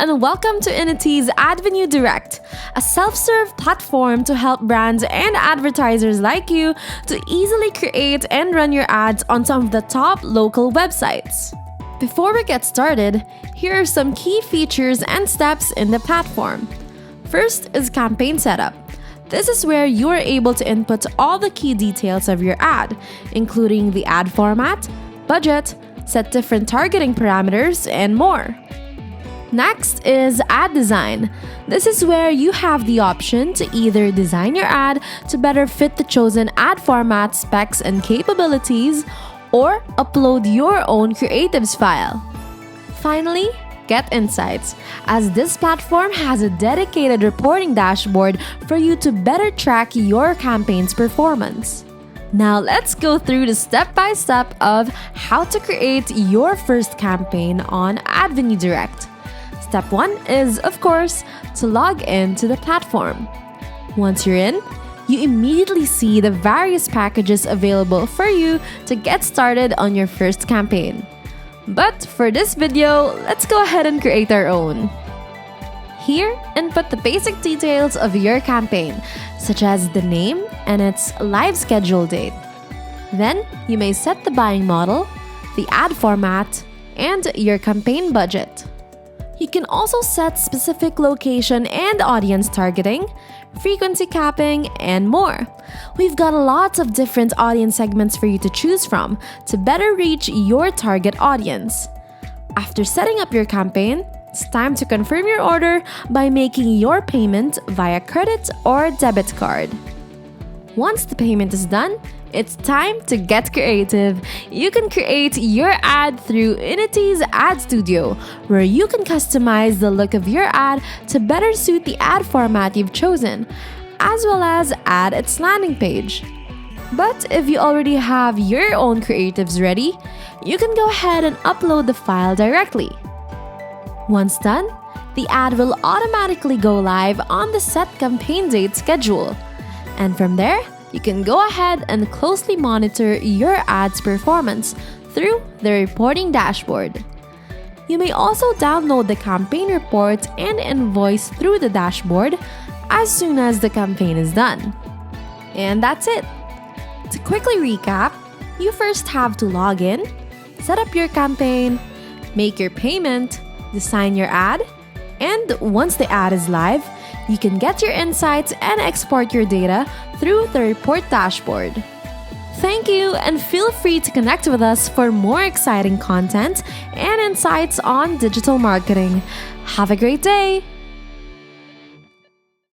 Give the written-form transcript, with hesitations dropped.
and welcome to Innity's Advenue Direct, a self-serve platform to help brands and advertisers like you to easily create and run your ads on some of the top local websites. Before we get started, here are some key features and steps in the platform. First is campaign setup. This is where you are able to input all the key details of your ad, including the ad format, budget, set different targeting parameters, and more. Next is ad design. This is where you have the option to either design your ad to better fit the chosen ad format specs and capabilities, or upload your own creatives file. Finally, get insights, as this platform has a dedicated reporting dashboard for you to better track your campaign's performance. Now let's go through the step-by-step of how to create your first campaign on Advenue Direct. Step 1 is, of course, to log in to the platform. Once you're in, you immediately see the various packages available for you to get started on your first campaign. But for this video, let's go ahead and create our own. Here, input the basic details of your campaign, such as the name and its live schedule date. Then, you may set the buying model, the ad format, and your campaign budget. You can also set specific location and audience targeting, frequency capping, and more. We've got lots of different audience segments for you to choose from to better reach your target audience. After setting up your campaign, it's time to confirm your order by making your payment via credit or debit card. Once the payment is done, it's time to get creative. You can create your ad through Innity's Ad Studio, where you can customize the look of your ad to better suit the ad format you've chosen, as well as add its landing page. But if you already have your own creatives ready, you can go ahead and upload the file directly. Once done, the ad will automatically go live on the set campaign date schedule. And from there, you can go ahead and closely monitor your ad's performance through the reporting dashboard. You may also download the campaign report and invoice through the dashboard as soon as the campaign is done. And that's it. To quickly recap, you first have to log in, set up your campaign, make your payment, design your ad, and once the ad is live, you can get your insights and export your data through the report dashboard. Thank you, and feel free to connect with us for more exciting content and insights on digital marketing. Have a great day!